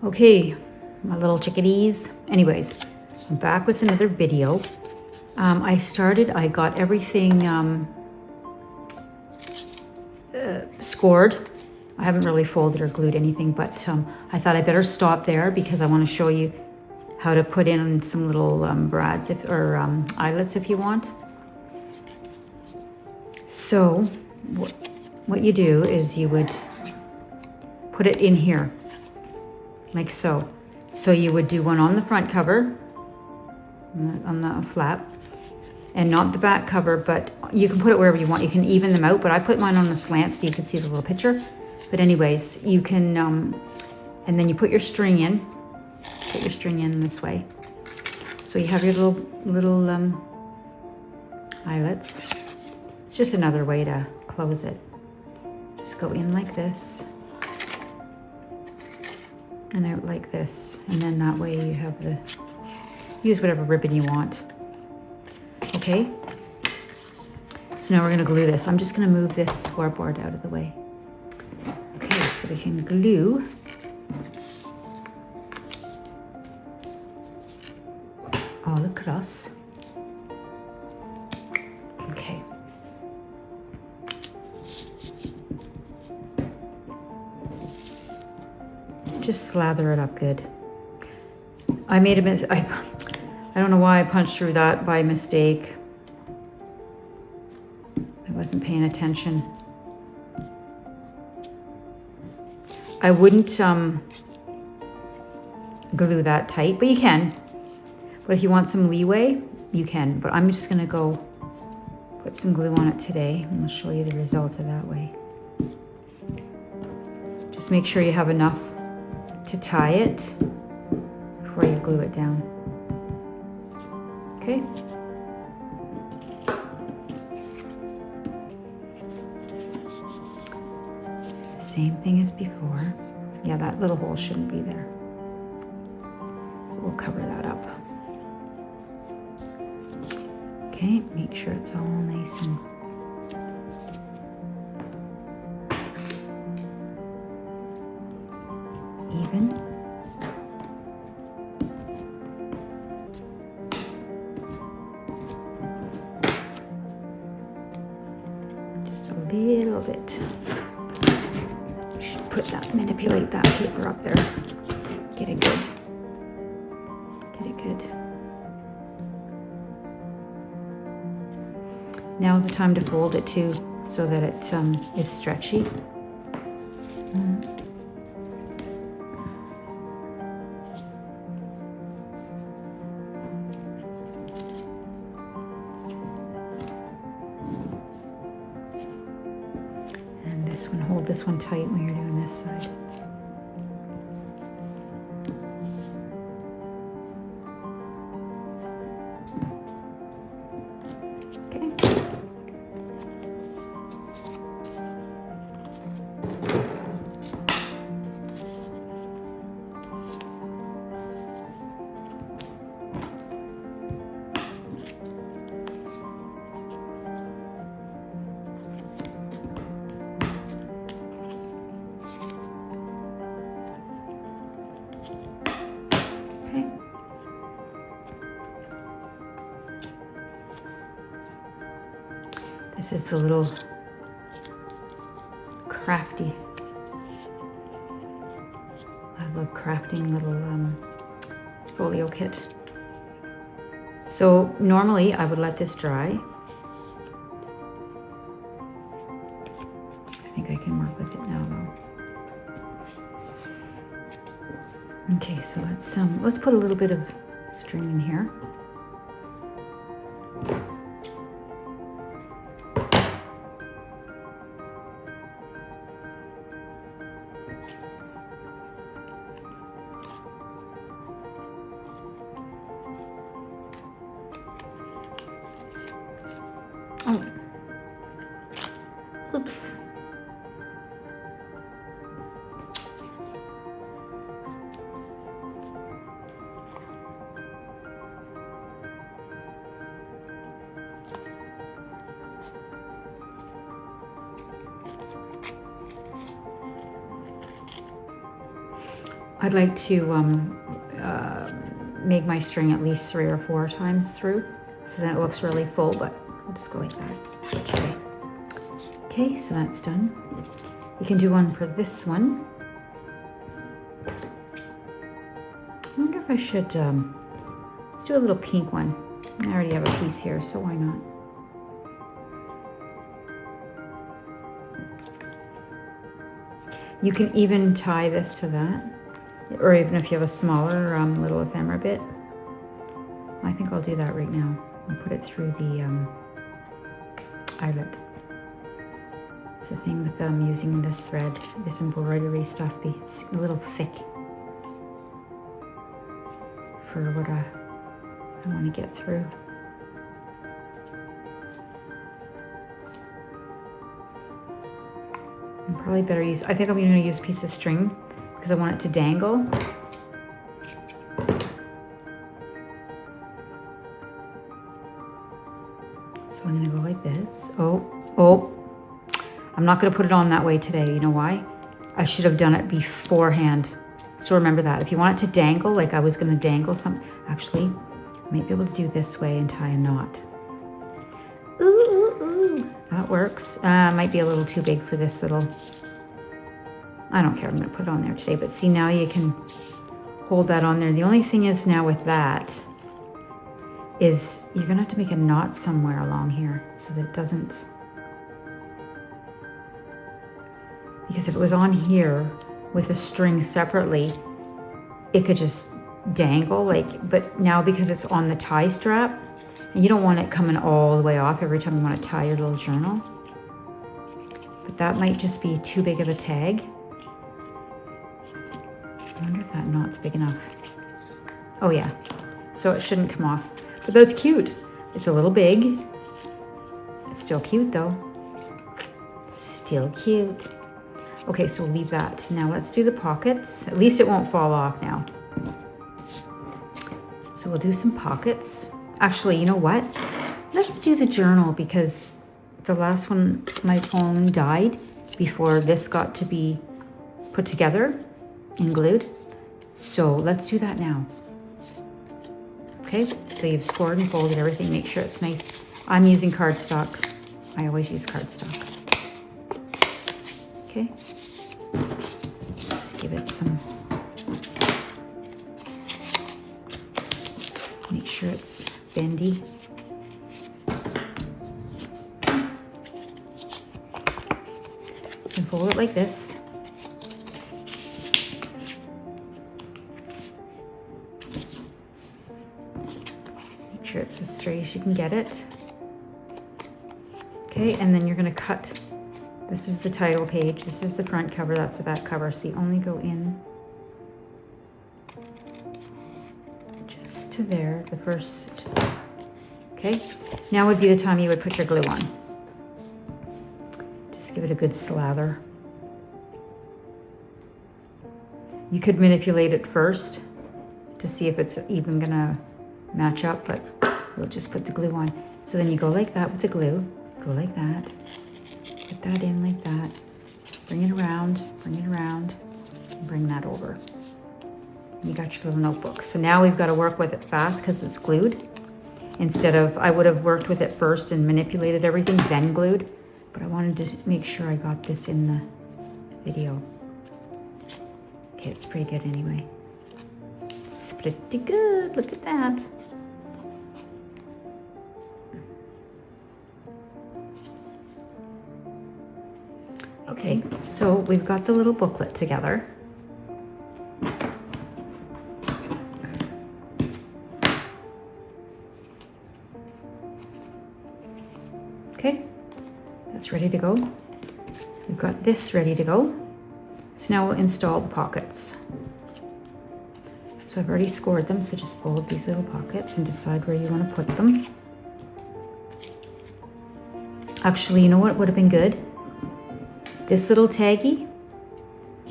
Okay, my little chickadees. Anyways, I'm back with another video. I got everything scored. I haven't really folded or glued anything, but I thought I better stop there because I want to show you how to put in some little brads or eyelets if you want. So what you do is you would put it in here, like so. So you would do one on the front cover, on the flap, and not the back cover, but you can put it wherever you want. You can even them out, but I put mine on the slant so you can see the little picture. But anyways, you can, and then you put your string in. Put your string in this way. So you have your little eyelets. It's just another way to close it. Just go in like this and out like this, and then that way you have use whatever ribbon you want. Okay, so now we're going to glue this. I'm just going to move this scoreboard out of the way. Okay, so we can glue all across. Okay. Just slather it up good. I made a mistake. I don't know why I punched through that by mistake. I wasn't paying attention. I wouldn't glue that tight, but you can. But if you want some leeway, you can. But I'm just gonna go put some glue on it today, and I'll show you the result of that way. Just make sure you have enough to tie it before you glue it down. Okay. Same thing as before. Yeah, that little hole shouldn't be there. We'll cover that up. Okay, make sure it's all nice and even. Just a little bit. You should manipulate that paper up there. Get it good. Get it good. Now is the time to fold it too, so that it is stretchy. And this one, hold this one tight when you're doing this side. This is the little crafty. I love crafting little folio kit. So normally I would let this dry. I think I can work with it now though. Okay, so let's put a little bit of string in here. Oh, oops. I'd like to make my string at least 3 or 4 times through, so that it looks really full, but I'll just go like that for today. Okay, so that's done. You can do one for this one. I wonder if I should, let's do a little pink one. I already have a piece here, so why not? You can even tie this to that, or even if you have a smaller little ephemera bit. I think I'll do that right now and put it through the eyelet. It's the thing with using this thread, this embroidery stuff, it's a little thick for what I want to get through. I'm probably better use, I think I'm going to use a piece of string because I want it to dangle. So I'm going to go like this. Oh, I'm not going to put it on that way today. You know why? I should have done it beforehand. So remember that. If you want it to dangle, like I was going to dangle some, actually, I might be able to do this way and tie a knot. Ooh, that works. Might be a little too big for this little, I don't care, I'm going to put it on there today. But see, now you can hold that on there. The only thing is now with that is you're going to have to make a knot somewhere along here so that it doesn't, because if it was on here with a string separately, it could just dangle, like, but now because it's on the tie strap, and you don't want it coming all the way off every time you want to tie your little journal. But that might just be too big of a tag. I wonder if that knot's big enough. Oh yeah, so it shouldn't come off. But that's cute. It's a little big. It's still cute though. Still cute. Okay, so we'll leave that. Now let's do the pockets. At least it won't fall off now. So we'll do some pockets. Actually, you know what? Let's do the journal because the last one, my phone died before this got to be put together and glued. So let's do that now. Okay, so you've scored and folded everything. Make sure it's nice. I'm using cardstock. I always use cardstock. Okay. Let's give it some. Make sure it's bendy. So fold it like this. Make sure it's as straight as you can get it. Okay, and then you're going to cut. This is the title page. This is the front cover. That's the back cover. So you only go in just to there, the first. Okay, now would be the time you would put your glue on. Just give it a good slather. You could manipulate it first to see if it's even gonna match up, but we'll just put the glue on. So then you go like that with the glue, go like that, put that in like that, bring it around, and bring that over. You got your little notebook. So now we've got to work with it fast because it's glued. Instead of, I would have worked with it first and manipulated everything, then glued. But I wanted to make sure I got this in the video. Okay, it's pretty good anyway. It's pretty good, look at that. Okay, so we've got the little booklet together. Okay, that's ready to go. We've got this ready to go. So now we'll install the pockets. So I've already scored them, so just fold these little pockets and decide where you want to put them. Actually, you know what would have been good? This little taggy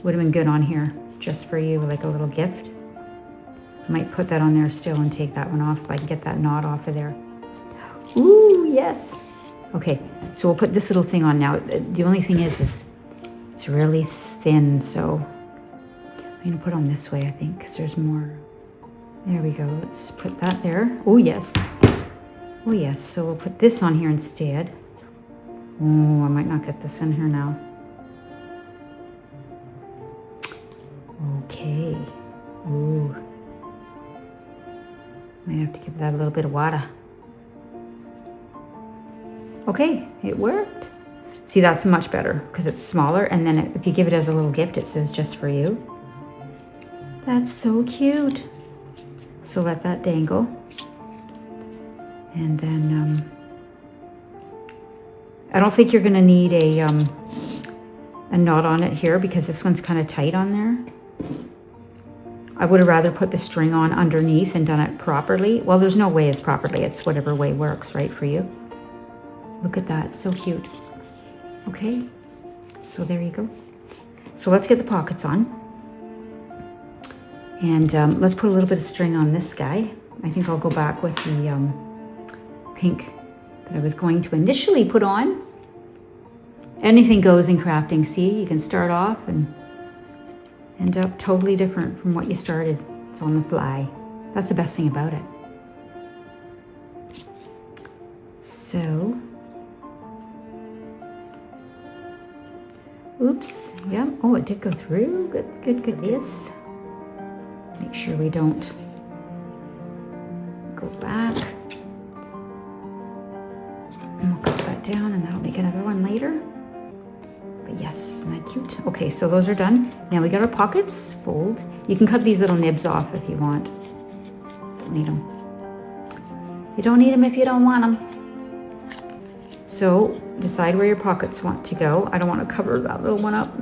would have been good on here, just for you, like a little gift. I might put that on there still and take that one off if I can get that knot off of there. Ooh, yes. Okay, so we'll put this little thing on now. The only thing is it's really thin, so I I'm gonna put on this way, I think, because there's more. There we go. Let's put that there. Oh yes. Oh yes. So we'll put this on here instead. Oh, I might not get this in here now. Okay. Ooh. Might have to give that a little bit of water. Okay, it worked. See, that's much better because it's smaller, and then if you give it as a little gift, it says just for you. That's so cute. So let that dangle. And then I don't think you're gonna need a knot on it here because this one's kind of tight on there. I would have rather put the string on underneath and done it properly. Well, there's no way it's properly. It's whatever way works, right, for you. Look at that, so cute. Okay, so there you go. So let's get the pockets on. And let's put a little bit of string on this guy. I think I'll go back with the pink that I was going to initially put on. Anything goes in crafting, see? You can start off and end up totally different from what you started. It's on the fly. That's the best thing about it. So, oops, yeah. Oh, it did go through. Good, good, good. This. Make sure we don't go back. And we'll cut that down, and that'll make another one later. But yes, isn't that cute? Okay, so those are done. Now we got our pockets. Fold. You can cut these little nibs off if you want. Don't need them. You don't need them if you don't want them. So decide where your pockets want to go. I don't want to cover that little one up.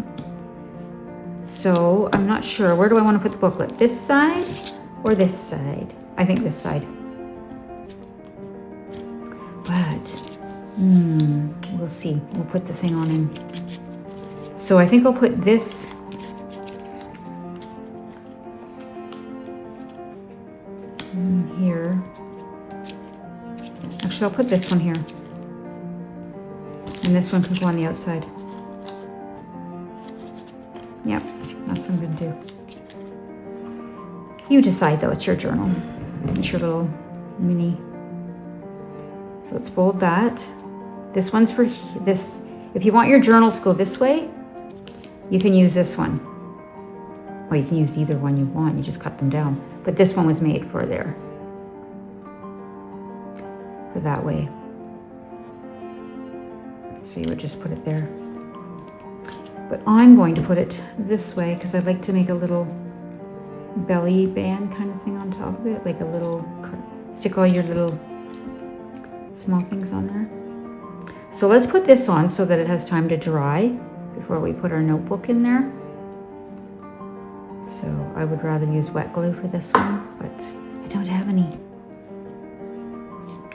So I'm not sure. Where do I want to put the booklet? This side or this side? I think this side. But we'll see. We'll put the thing on in. So I think I'll put this in here. Actually, I'll put this one here. And this one can go on the outside. Yep, that's what I'm going to do. You decide, though. It's your journal. It's your little mini. So let's fold that. This one's for this. If you want your journal to go this way, you can use this one. Or you can use either one you want. You just cut them down. But this one was made for there. For that way. So you would just put it there. But I'm going to put it this way because I'd like to make a little belly band kind of thing on top of it. Like a little, stick all your little small things on there. So let's put this on so that it has time to dry before we put our notebook in there. So I would rather use wet glue for this one, but I don't have any.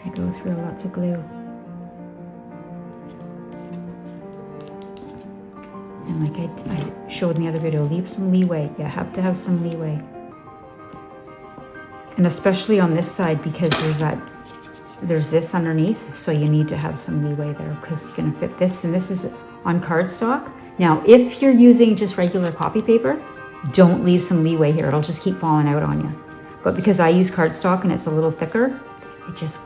I go through lots of glue. And like I showed in the other video, leave some leeway. You have to have some leeway. And especially on this side because there's this underneath, so you need to have some leeway there because you're gonna fit this, and this is on cardstock. Now, if you're using just regular copy paper, don't leave some leeway here. It'll just keep falling out on you. But because I use cardstock and it's a little thicker, it just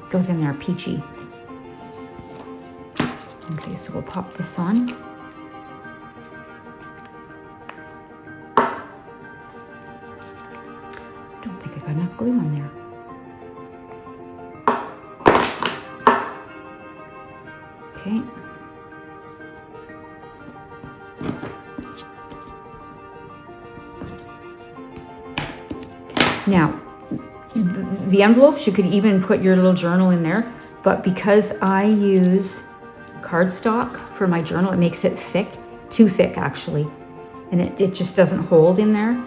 goes in there peachy. Okay, so we'll pop this on. Enough glue on there. Okay. Now, the envelopes, you could even put your little journal in there, but because I use cardstock for my journal, it makes it thick, too thick actually, and it just doesn't hold in there.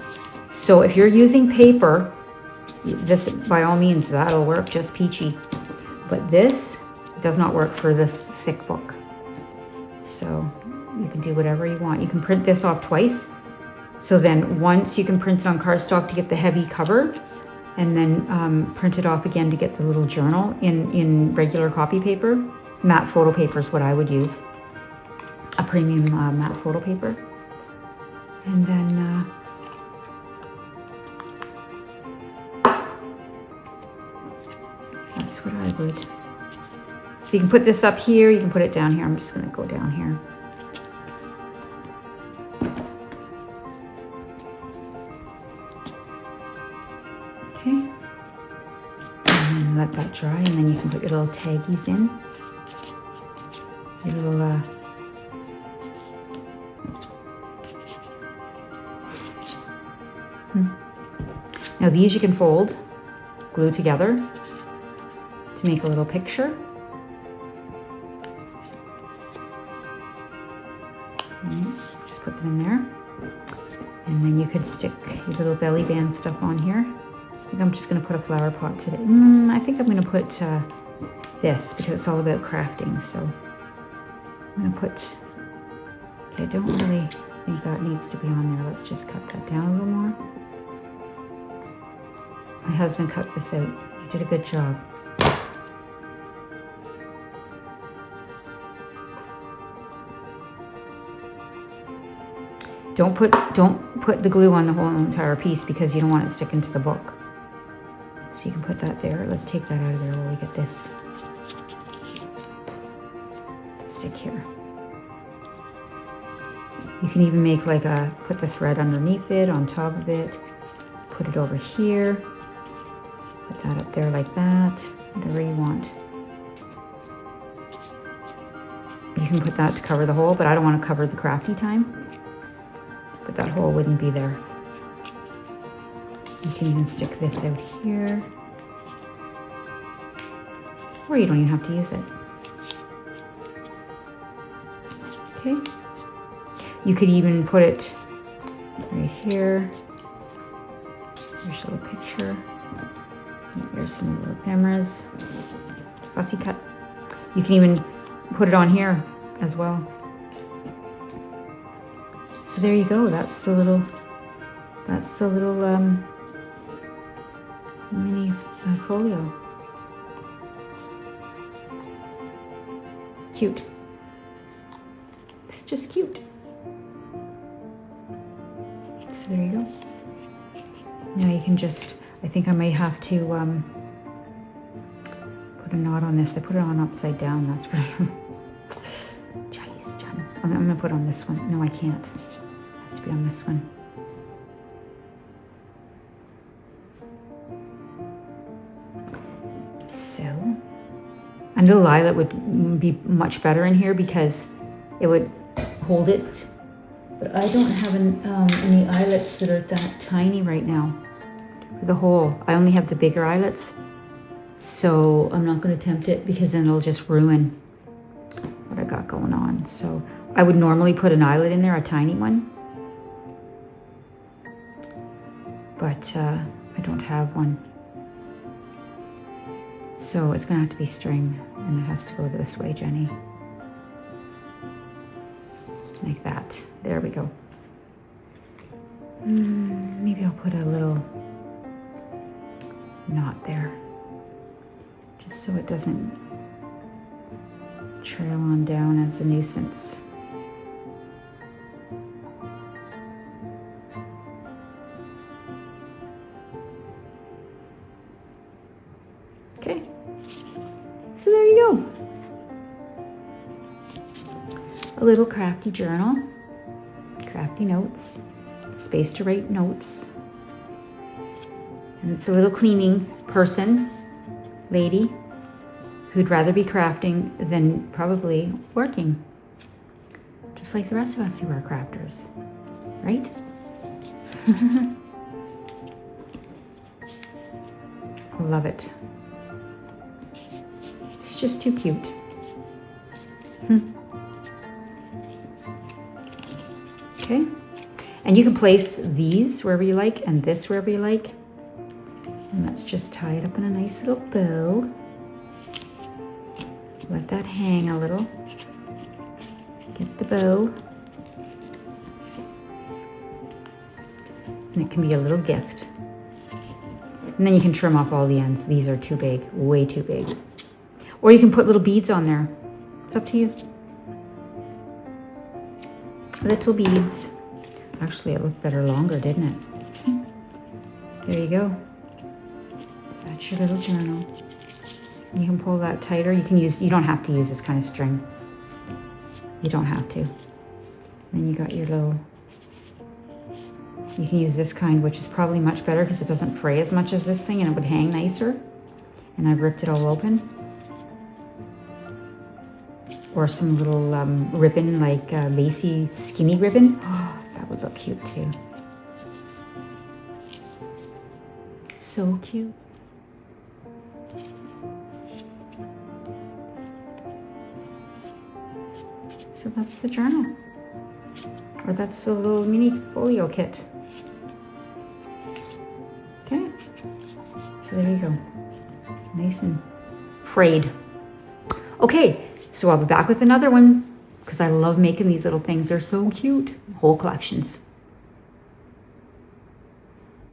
So if you're using paper, this, by all means, that'll work just peachy. But this does not work for this thick book. So you can do whatever you want. You can print this off twice. So then once you can print it on cardstock to get the heavy cover, and then print it off again to get the little journal in regular copy paper. Matte photo paper is what I would use. A premium matte photo paper. And then that's what I would. So you can put this up here, you can put it down here. I'm just going to go down here. Okay. And then let that dry, and then you can put your little taggies in. Your little Now these you can fold, glue together to make a little picture. Just put them in there. And then you could stick your little belly band stuff on here. I think I'm just going to put a flower pot today. I think I'm going to put this because it's all about crafting. So I'm going to put, okay, I don't really think that needs to be on there. Let's just cut that down a little more. My husband cut this out. He did a good job. Don't put the glue on the whole entire piece because you don't want it sticking to the book. So you can put that there. Let's take that out of there while we get this stick here. You can even make like put the thread underneath it, on top of it, put it over here, put that up there like that, whatever you want. You can put that to cover the hole, but I don't want to cover the crafty time. But that hole wouldn't be there. You can even stick this out here. Or you don't even have to use it. Okay. You could even put it right here. Here's a little picture. Here's some little cameras. Fussy cut. You can even put it on here as well. So there you go. That's the little mini folio. Cute. It's just cute. So there you go. Now you can just, I think I may have to put a knot on this. I put it on upside down. That's pretty. Jeez, Jen. I'm gonna put on this one. No, I can't. It has to be on this one. So, a little eyelet would be much better in here because it would hold it. But I don't have any eyelets that are that tiny right now. For the hole, I only have the bigger eyelets. So I'm not going to tempt it because then it'll just ruin what I got going on. So I would normally put an eyelet in there, a tiny one. But I don't have one. So it's going to have to be string, and it has to go this way, Jenny. Like that. There we go. Maybe I'll put a little knot there, just so it doesn't trail on down as a nuisance. Okay, so there you go. A little crafty journal, crafty notes, space to write notes. And it's a little cleaning person, lady, who'd rather be crafting than probably working. Just like the rest of us who are crafters, right? I love it. It's just too cute. Okay, and you can place these wherever you like and this wherever you like. And let's just tie it up in a nice little bow. Let that hang a little. Get the bow. And it can be a little gift. And then you can trim off all the ends. These are too big, way too big. Or you can put little beads on there. It's up to you. Little beads. Actually, it looked better longer, didn't it? There you go. That's your little journal. You can pull that tighter. You can use, you don't have to use this kind of string. You don't have to. Then you got your little, you can use this kind, which is probably much better because it doesn't fray as much as this thing and it would hang nicer. And I've ripped it all open. Or some little ribbon, like lacy skinny ribbon. Oh, that would look cute too. So cute. So that's the journal. Or that's the little mini folio kit. Okay. So there you go. Nice and frayed. Okay, so I'll be back with another one because I love making these little things. They're so cute. Whole collections.